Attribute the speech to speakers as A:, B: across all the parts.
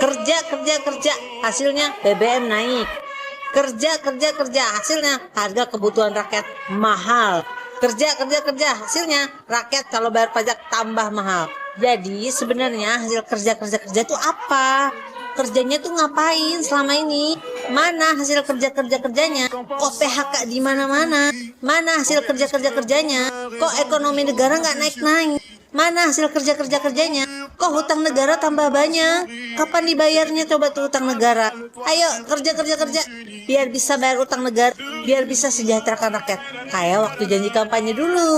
A: Kerja, hasilnya BBM naik. Kerja, hasilnya harga kebutuhan rakyat mahal. Kerja, hasilnya rakyat kalau bayar pajak tambah mahal. Jadi sebenarnya hasil kerja itu apa? Kerjanya tuh ngapain selama ini? Mana hasil kerjanya? Kok PHK di mana-mana? Mana hasil kerjanya? Kok ekonomi negara nggak naik-naik? Mana hasil kerjanya? Kok hutang negara tambah banyak? Kapan dibayarnya coba tuh hutang negara? Ayo kerja. Biar bisa bayar hutang negara, biar bisa sejahterakan rakyat. Kayak waktu janji kampanye dulu.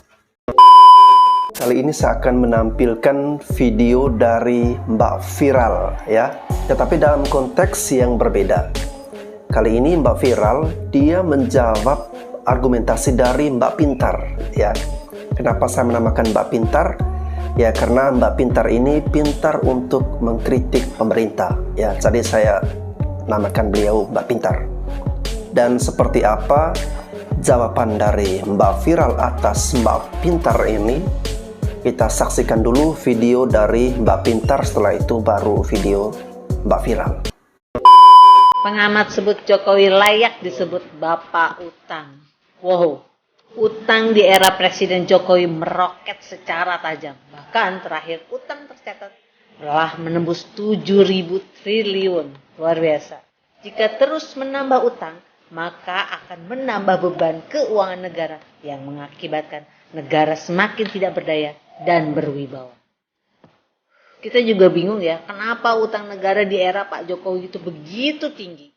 B: Kali ini saya akan menampilkan video dari Mbak Viral ya, tetapi dalam konteks yang berbeda. Kali ini Mbak Viral dia menjawab argumentasi dari Mbak Pintar ya. Kenapa saya menamakan Mbak Pintar? Ya karena Mbak Pintar ini pintar untuk mengkritik pemerintah ya. Jadi saya namakan beliau Mbak Pintar. Dan seperti apa jawaban dari Mbak Viral atas Mbak Pintar ini? Kita saksikan dulu video dari Mbak Pintar, setelah itu baru video Mbak Viral.
A: Pengamat sebut Jokowi layak disebut Bapak Utang. Wow, utang di era Presiden Jokowi meroket secara tajam. Bahkan terakhir utang tercatat telah menembus 7.000 triliun. Luar biasa. Jika terus menambah utang, maka akan menambah beban keuangan negara yang mengakibatkan negara semakin tidak berdaya dan berwibawa. Kita juga bingung ya, kenapa utang negara di era Pak Jokowi itu begitu tinggi.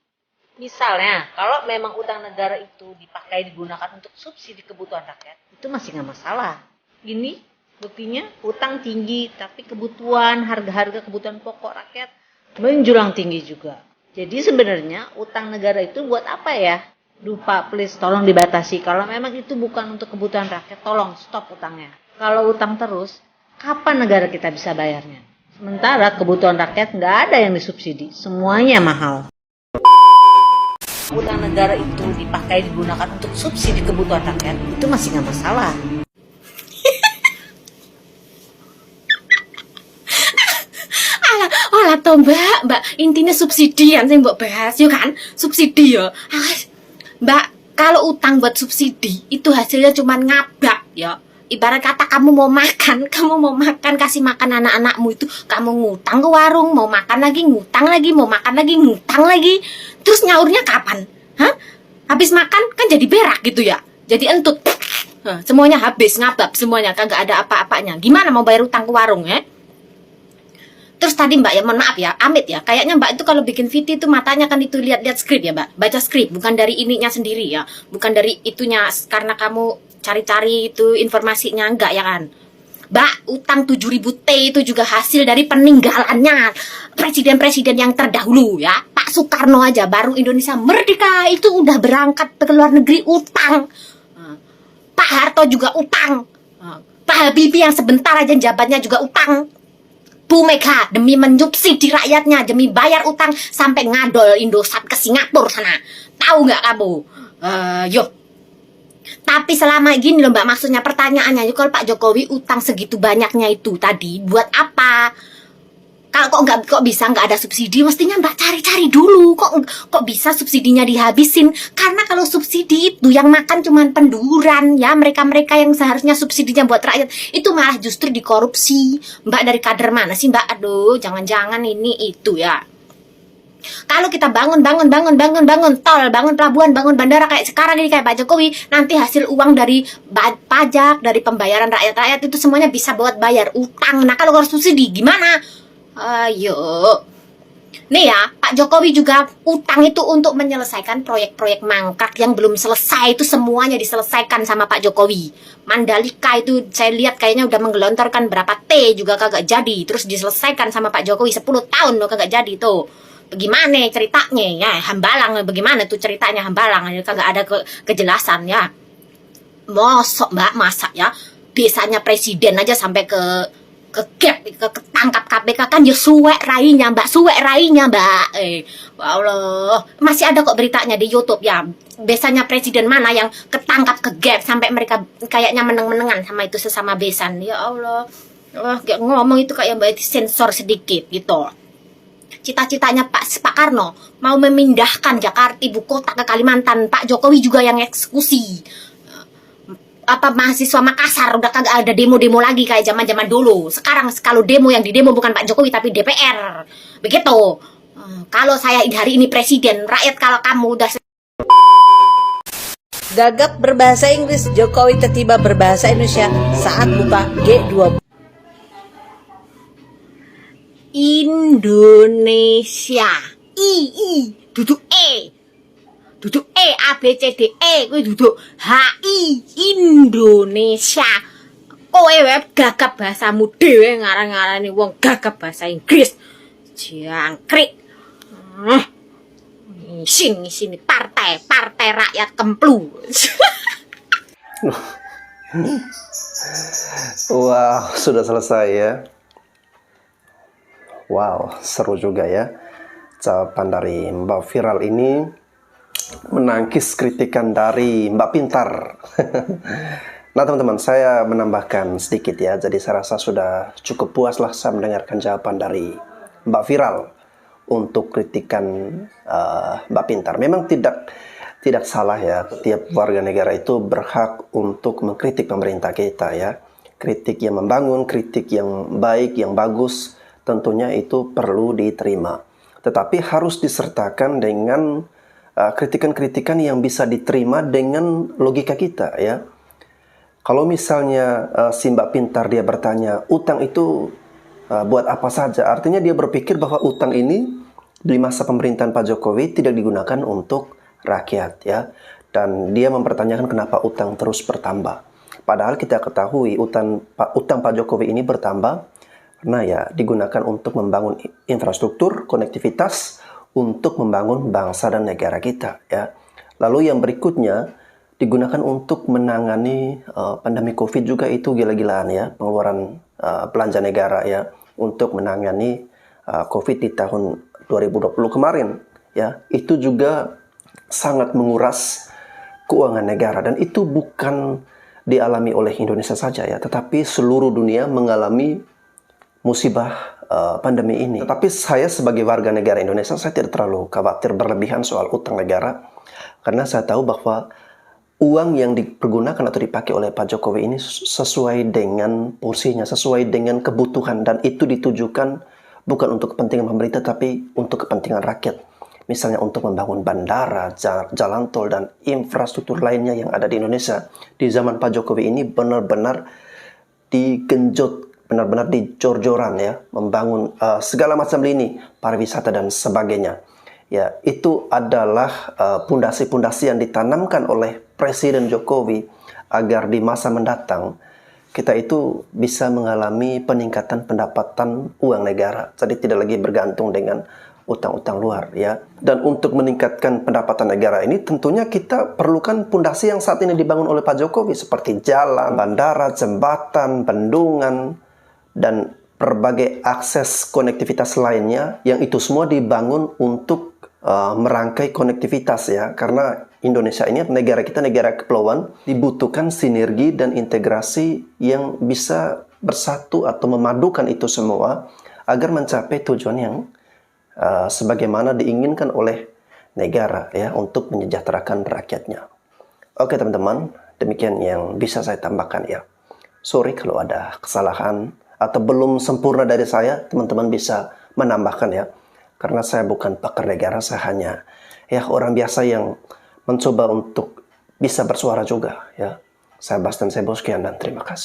A: Misalnya, kalau memang utang negara itu digunakan untuk subsidi kebutuhan rakyat, itu masih nggak masalah. Ini buktinya utang tinggi, tapi kebutuhan, harga-harga kebutuhan pokok rakyat menjulang tinggi juga. Jadi sebenarnya utang negara itu buat apa ya? Lupa, please, tolong dibatasi. Kalau memang itu bukan untuk kebutuhan rakyat, tolong stop utangnya. Kalau utang terus, kapan negara kita bisa bayarnya? Sementara kebutuhan rakyat nggak ada yang disubsidi, semuanya mahal. Utang negara itu digunakan untuk subsidi kebutuhan rakyat, itu masih nggak masalah.
C: Alah toh mbak, intinya subsidi yang saya mbak bahas, yuk kan, subsidi ya. Mbak, kalau utang buat subsidi, itu hasilnya cuma ngabrak ya. Ibarat kata kamu mau makan kasih makan anak-anakmu itu, kamu ngutang ke warung, mau makan lagi, ngutang lagi, mau makan lagi, ngutang lagi. Terus nyaurnya kapan? Hah? Habis makan kan jadi berak gitu ya, jadi entut. Semuanya habis, ngabab semuanya, kagak ada apa-apanya. Gimana mau bayar utang ke warung ya? Terus tadi mbak ya, mohon maaf ya, Amit ya, kayaknya mbak itu kalau bikin VT itu matanya kan itu lihat-lihat skrip ya mbak, baca skrip, bukan dari ininya sendiri ya, bukan dari itunya karena kamu cari-cari itu informasinya, enggak ya kan mbak. Utang 7.000 T itu juga hasil dari peninggalannya presiden-presiden yang terdahulu ya. Pak Soekarno aja baru Indonesia merdeka itu udah berangkat ke luar negeri utang. Pak Harto juga utang. Pak Habibie yang sebentar aja jabatnya juga utang. Bu Mega demi menyubsidi rakyatnya, demi bayar utang sampai ngadol Indosat ke Singapura sana. Tahu nggak kamu? Yuk. Tapi selama gini loh mbak, maksudnya pertanyaannya, kalau Pak Jokowi utang segitu banyaknya itu tadi buat apa? Kalau kok bisa nggak ada subsidi, mestinya mbak cari-cari dulu. Kok bisa subsidinya dihabisin? Karena kalau subsidi itu yang makan cuman penduran ya, mereka yang seharusnya subsidinya buat rakyat itu malah justru dikorupsi. Mbak dari kader mana sih mbak? Aduh, jangan-jangan ini itu ya. Kalau kita bangun tol, bangun pelabuhan, bangun bandara kayak sekarang ini kayak Pak Jokowi, nanti hasil uang dari pajak, dari pembayaran rakyat itu semuanya bisa buat bayar utang. Nah kalau harus subsidi gimana? Ayo. Nih ya, Pak Jokowi juga utang itu untuk menyelesaikan proyek-proyek mangkrak yang belum selesai, itu semuanya diselesaikan sama Pak Jokowi. Mandalika itu saya lihat kayaknya udah menggelontorkan berapa T juga kagak jadi, terus diselesaikan sama Pak Jokowi 10 tahun loh kagak jadi tuh. Bagaimana ceritanya ya? Hambalang bagaimana tuh ceritanya Hambalang, kagak ada kejelasan ya. Mosok mbak, masa ya desanya presiden aja sampai ketangkap KPK kan ya, suwek rainya mbak. Allah, masih ada kok beritanya di YouTube ya. Biasanya presiden mana yang ketangkap kegap sampai mereka kayaknya meneng-menengan sama itu sesama besan. Ya Allah, ngomong itu kayak mbak sensor sedikit gitu. cita-citanya Pak Karno mau memindahkan Jakarta ibu kota ke Kalimantan, Pak Jokowi juga yang eksekusi. Apa mahasiswa Makassar udah kagak ada demo-demo lagi kayak zaman-zaman dulu. Sekarang kalau demo yang didemo bukan Pak Jokowi tapi DPR. Begitu. Kalau saya hari ini presiden, rakyat kalau kamu udah
A: Gagap berbahasa Inggris, Jokowi tiba berbahasa Indonesia saat buka G20. Indonesia. Duduk E. Duduk E, A, B, C, D, E. Kuwi duduk H-I. Indonesia. Kowe wae gagap bahasamu dhewe ngarang-ngarani wong gagap bahasa Inggris. Jangkrik. Sini partai rakyat kemplu.
B: Wow, sudah selesai ya. Wow, seru juga ya. Jawaban dari Mbak Viral ini menangkis kritikan dari Mbak Pintar. Nah teman-teman, saya menambahkan sedikit ya. Jadi saya rasa sudah cukup puas lah saya mendengarkan jawaban dari Mbak Viral untuk kritikan Mbak Pintar. Memang tidak salah ya. Tiap warga negara itu berhak untuk mengkritik pemerintah kita ya. Kritik yang membangun, kritik yang baik, yang bagus, tentunya itu perlu diterima. Tetapi harus disertakan dengan kritikan-kritikan yang bisa diterima dengan logika kita ya. Kalau misalnya si Mbak Pintar dia bertanya, utang itu buat apa saja? Artinya dia berpikir bahwa utang ini di masa pemerintahan Pak Jokowi tidak digunakan untuk rakyat ya. Dan dia mempertanyakan kenapa utang terus bertambah. Padahal kita ketahui utang Pak Jokowi ini bertambah karena ya digunakan untuk membangun infrastruktur, konektivitas untuk membangun bangsa dan negara kita ya. Lalu yang berikutnya digunakan untuk menangani pandemi COVID juga, itu gila-gilaan ya, pengeluaran belanja negara ya untuk menangani COVID di tahun 2020 kemarin ya. Itu juga sangat menguras keuangan negara dan itu bukan dialami oleh Indonesia saja ya, tetapi seluruh dunia mengalami musibah pandemi ini. Tetapi saya sebagai warga negara Indonesia, saya tidak terlalu khawatir berlebihan soal utang negara karena saya tahu bahwa uang yang dipergunakan atau dipakai oleh Pak Jokowi ini sesuai dengan porsinya, sesuai dengan kebutuhan, dan itu ditujukan bukan untuk kepentingan pemerintah tapi untuk kepentingan rakyat. Misalnya untuk membangun bandara, jalan tol, dan infrastruktur lainnya yang ada di Indonesia. Di zaman Pak Jokowi ini benar-benar digenjot, benar-benar dicor-joran ya, membangun segala macam lini pariwisata dan sebagainya. Ya, itu adalah pondasi-pondasi yang ditanamkan oleh Presiden Jokowi agar di masa mendatang kita itu bisa mengalami peningkatan pendapatan uang negara. Jadi tidak lagi bergantung dengan utang-utang luar ya. Dan untuk meningkatkan pendapatan negara ini tentunya kita perlukan pondasi yang saat ini dibangun oleh Pak Jokowi seperti jalan, bandara, jembatan, bendungan, dan berbagai akses konektivitas lainnya yang itu semua dibangun untuk merangkai konektivitas ya. Karena Indonesia ini negara kita, negara kepulauan, dibutuhkan sinergi dan integrasi yang bisa bersatu atau memadukan itu semua agar mencapai tujuan yang sebagaimana diinginkan oleh negara ya, untuk menyejahterakan rakyatnya. Oke teman-teman, demikian yang bisa saya tambahkan ya. Sorry kalau ada kesalahan atau belum sempurna dari saya, teman-teman bisa menambahkan ya. Karena saya bukan pakar negara, saya hanya ya orang biasa yang mencoba untuk bisa bersuara juga ya. Saya Bastian Seboskian dan terima kasih.